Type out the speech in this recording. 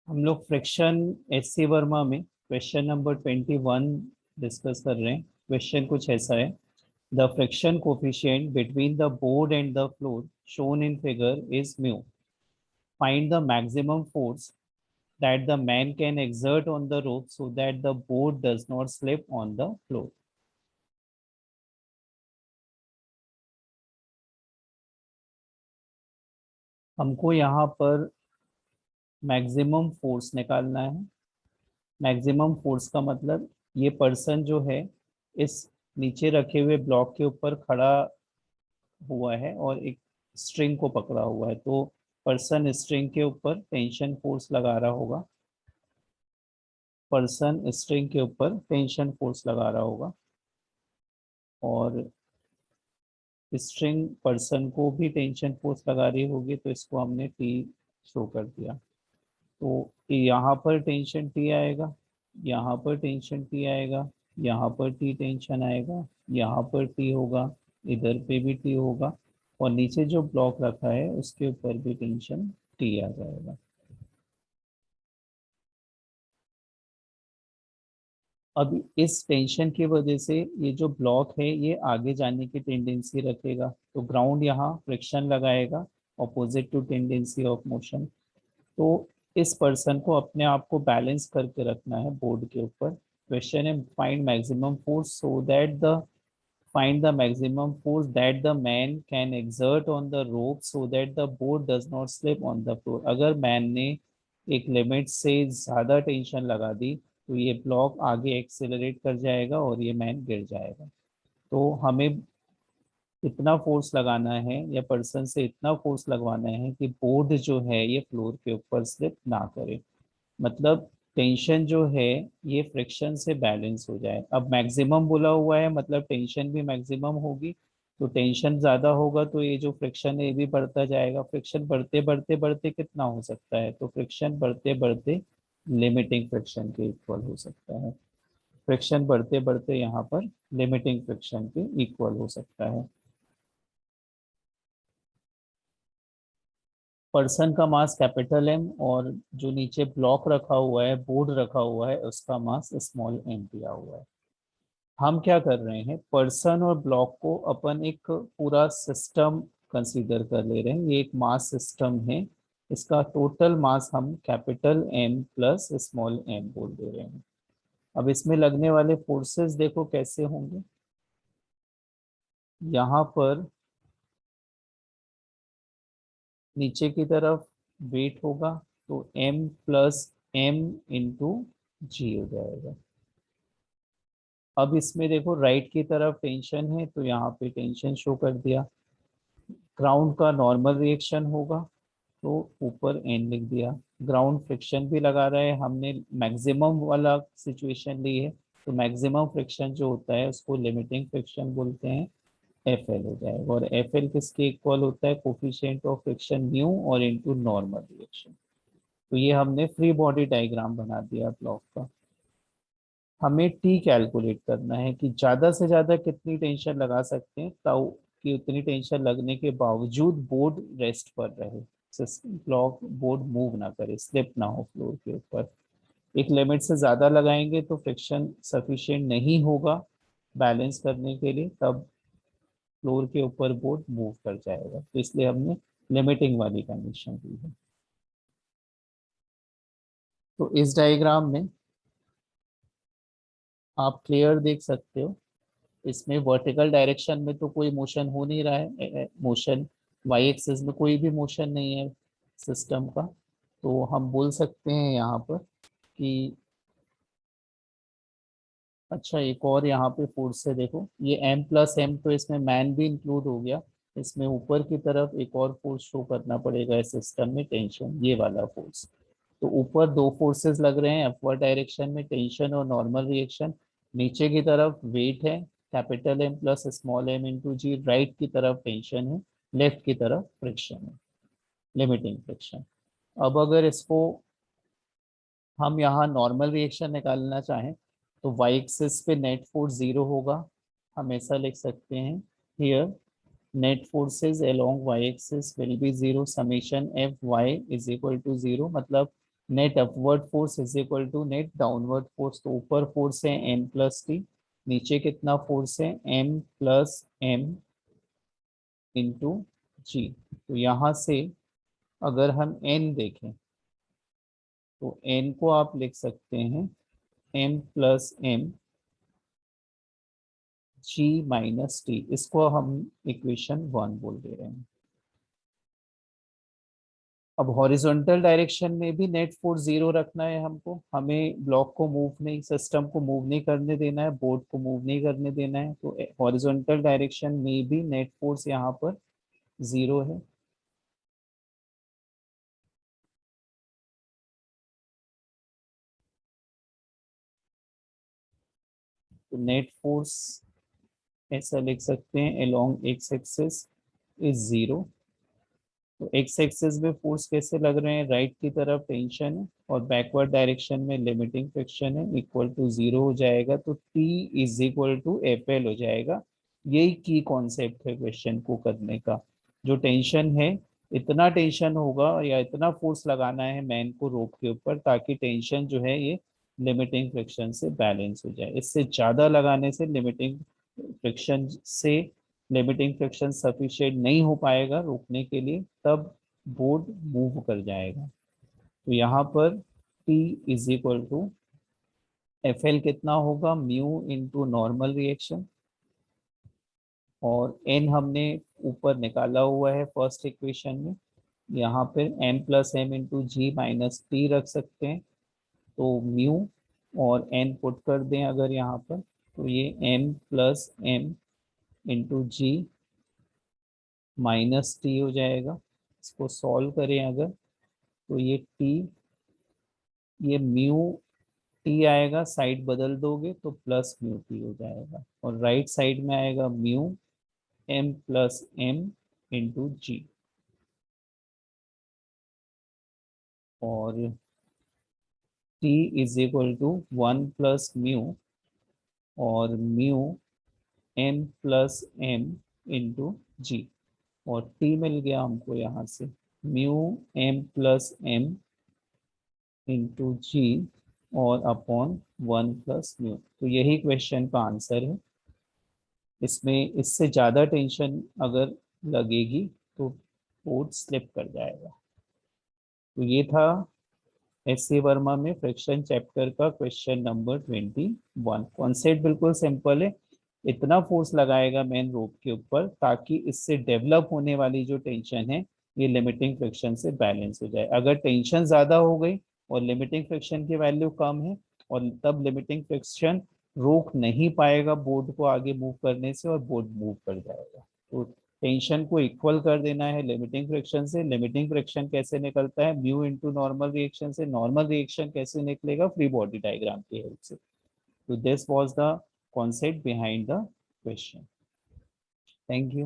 हम लोग friction SC Verma में क्वेश्चन नंबर 21 डिस्कस कर रहे हैं। क्वेश्चन कुछ ऐसा है। The friction coefficient between the board and the floor shown in figure is mu. Find the maximum force that the man can exert on the rope so that the board does not slip on the floor. हमको यहाँ पर maximum force निकालना है। Maximum force का मतलब ये person जो है इस नीचे रखे हुए ब्लॉक के ऊपर खड़ा हुआ है और एक स्ट्रिंग को पकड़ा हुआ है, तो पर्सन स्ट्रिंग के ऊपर टेंशन फोर्स लगा रहा होगा। पर्सन स्ट्रिंग के ऊपर टेंशन फोर्स लगा रहा होगा और स्ट्रिंग पर्सन को भी टेंशन फोर्स लगा रही होगी, तो इसको हमने टी शो कर दिया। तो यहाँ पर टेंशन टी आएगा, यहाँ पर टेंशन टी आएगा, यहाँ पर टी टेंशन आएगा, यहाँ पर टी होगा, इधर पे भी टी होगा और नीचे जो ब्लॉक रखा है उसके ऊपर भी टेंशन टी आ जाएगा। अब इस टेंशन की वजह से ये जो ब्लॉक है ये आगे जाने की टेंडेंसी रखेगा, तो ग्राउंड यहाँ फ्रिक्शन लगाएगा opposite to tendency of motion. तो इस पर्सन को अपने आप को बैलेंस करके रखना है बोर्ड के ऊपर। क्वेश्चन है find maximum force so that the find the maximum force that the man can exert on the rope so that the board does not slip on the floor. अगर man ने एक limit से ज़्यादा tension लगा दी तो ये block आगे accelerate कर जाएगा और ये मैन गिर जाएगा। तो हमें इतना फोर्स लगाना है या पर्सन से इतना फोर्स लगवाना है कि बोर्ड जो है ये फ्लोर के ऊपर स्लिप ना करे, मतलब टेंशन जो है ये फ्रिक्शन से बैलेंस हो जाए। अब मैक्सिमम बोला हुआ है मतलब टेंशन भी मैक्सिमम होगी, तो टेंशन ज्यादा होगा तो ये जो फ्रिक्शन है ये भी बढ़ता जाएगा। फ्रिक्शन बढ़ते बढ़ते बढ़ते कितना हो सकता है, तो फ्रिक्शन बढ़ते बढ़ते लिमिटिंग फ्रिक्शन के इक्वल हो सकता है। फ्रिक्शन बढ़ते बढ़ते यहाँ पर लिमिटिंग फ्रिक्शन के इक्वल हो सकता है। पर्सन का मास कैपिटल एम और जो नीचे ब्लॉक रखा हुआ है बोर्ड रखा हुआ है उसका मास स्मॉल एम दिया हुआ है। हम क्या कर रहे हैं, पर्सन और ब्लॉक को अपन एक पूरा सिस्टम कंसीडर कर ले रहे हैं। ये एक मास सिस्टम है, इसका टोटल मास हम capital M plus small M बोल दे रहे हैं। अब इसमें लगने वाले फोर्सेस देखो कैसे होंगे। यहाँ पर नीचे की तरफ वेट होगा तो m प्लस एम इंटू जी हो जाएगा। अब इसमें देखो राइट की तरफ टेंशन है तो यहाँ पे टेंशन शो कर दिया। ग्राउंड का नॉर्मल रिएक्शन होगा तो ऊपर एन लिख दिया। ग्राउंड फ्रिक्शन भी लगा रहा है, हमने मैक्सिमम वाला सिचुएशन ली है, तो मैक्सिमम फ्रिक्शन जो होता है उसको लिमिटिंग फ्रिक्शन बोलते हैं, एफ एल हो जाएगा। और एफ एल किसके इक्वल होता है, कोफिशिएंट ऑफ फ्रिक्शन न्यू और इनटू नॉर्मल रिएक्शन। तो ये हमने फ्री बॉडी डायग्राम बना दिया ब्लॉक का। हमें टी कैलकुलेट करना है कि ज़्यादा से ज़्यादा कितनी टेंशन लगा सकते हैं ताऊ कि उतनी टेंशन लगने के बावजूद बोर्ड रेस्ट पर रहे, ब्लॉक बोर्ड मूव ना करे, स्लिप ना हो फ्लोर के ऊपर। एक लिमिट से ज़्यादा लगाएंगे तो फ्रिक्शन सफिशिएंट नहीं होगा बैलेंस करने के लिए, तब फ्लोर के ऊपर बोर्ड मूव कर जाएगा। तो इसलिए हमने लिमिटिंग वाली कंडीशन दी है। तो इस डायग्राम में आप क्लियर देख सकते हो, इसमें वर्टिकल डायरेक्शन में तो कोई मोशन हो नहीं रहा है, मोशन वाई एक्सिस में कोई भी मोशन नहीं है सिस्टम का। तो हम बोल सकते हैं यहाँ पर कि अच्छा एक और यहाँ पे फोर्स है, देखो ये m प्लस एम, तो इसमें मैन भी इंक्लूड हो गया। इसमें ऊपर की तरफ एक और फोर्स शो करना पड़ेगा इस सिस्टम में, टेंशन ये वाला फोर्स। तो ऊपर दो फोर्सेस लग रहे हैं अपवर्ड डायरेक्शन में, टेंशन और नॉर्मल रिएक्शन। नीचे की तरफ वेट है capital M plus small m into g, right की तरफ टेंशन है, लेफ्ट की तरफ फ्रिक्शन है, लिमिटिंग फ्रिक्शन। अब अगर इसको हम यहाँ नॉर्मल रिएक्शन निकालना चाहें तो वाई एक्सिस पे नेट फोर्स जीरो होगा। हम ऐसा लिख सकते हैं, here net forces along y axis will be zero, summation F y is equal to zero. मतलब net upward force is equal to net downward force. तो ऊपर फोर्स है एम प्लस टी, नीचे कितना फोर्स है एम प्लस एम इंटू जी। तो यहाँ से अगर हम एन देखें तो एन को आप लिख सकते हैं M plus M G minus T, इसको हम इक्वेशन 1 बोल दे रहे हैं। अब हॉरिजॉन्टल डायरेक्शन में भी नेट फोर्स जीरो रखना है हमको, हमें ब्लॉक को मूव नहीं, सिस्टम को मूव नहीं करने देना है, बोर्ड को मूव नहीं करने देना है। तो हॉरिजॉन्टल डायरेक्शन में भी नेट फोर्स यहाँ पर जीरो है। तो नेट फोर्स ऐसा लिख सकते हैं along x axis is zero. तो एक्स एक्सिस में फोर्स कैसे लग रहे हैं, राइट की तरफ टेंशन है और बैकवर्ड डायरेक्शन में लिमिटिंग फ्रिक्शन है, इक्वल टू जीरो हो जाएगा। तो T is equal to F L हो जाएगा। यही की कॉन्सेप्ट है क्वेश्चन को करने का। जो टेंशन है, इतना टेंशन होगा या इतना फोर्स लगाना है मैन को रोप के ऊपर ताकि टेंशन जो है ये लिमिटिंग फ्रिक्शन से बैलेंस हो जाए। इससे ज्यादा लगाने से फ्रिक्शन से लिमिटिंग फ्रिक्शन सफिशिएंट नहीं हो पाएगा रोकने के लिए, तब बोर्ड मूव कर जाएगा। तो यहाँ पर T is equal to F L कितना होगा, म्यू इंटू नॉर्मल रिएक्शन, और एन हमने ऊपर निकाला हुआ है फर्स्ट इक्वेशन में। यहाँ पर एम प्लस एम इंटू जी माइनस टी रख सकते हैं। तो म्यू और एन पुट कर दें अगर यहाँ पर, तो ये एम प्लस एम इंटू जी माइनस टी हो जाएगा। इसको सॉल्व करें अगर, तो ये टी, ये म्यू टी आएगा, साइड बदल दोगे तो प्लस म्यू टी हो जाएगा, और राइट साइड में आएगा mu M plus m into g. और T is equal to 1 plus mu और mu M plus m into g. और टी मिल गया हमको यहाँ से mu M plus m into g और अपॉन 1 प्लस म्यू। तो यही क्वेश्चन का आंसर है। इसमें इससे ज़्यादा टेंशन अगर लगेगी तो बोर्ड स्लिप कर जाएगा। तो ये था एस सी वर्मा में फ्रिक्शन चैप्टर का क्वेश्चन नंबर 21। कॉन्सेप्ट बिल्कुल सिंपल है। इतना फोर्स लगाएगा मैन रोप के ऊपर ताकि इससे डेवलप होने वाली जो टेंशन है ये लिमिटिंग फ्रिक्शन से बैलेंस हो जाए। अगर टेंशन ज़्यादा हो गई और लिमिटिंग फ्रिक्शन की वैल्यू कम है, और तब लिमिटिंग फ्रिक्शन रोक नहीं पाएगा बोर्ड को आगे मूव करने से और बोर्ड मूव कर जाएगा। तो टेंशन को इक्वल कर देना है लिमिटिंग फ्रिक्शन से। लिमिटिंग फ्रिक्शन कैसे निकलता है, म्यू इंटू नॉर्मल रिएक्शन से। नॉर्मल रिएक्शन कैसे निकलेगा, फ्री बॉडी डायग्राम की हेल्प से। तो this was the concept behind the question. Thank you.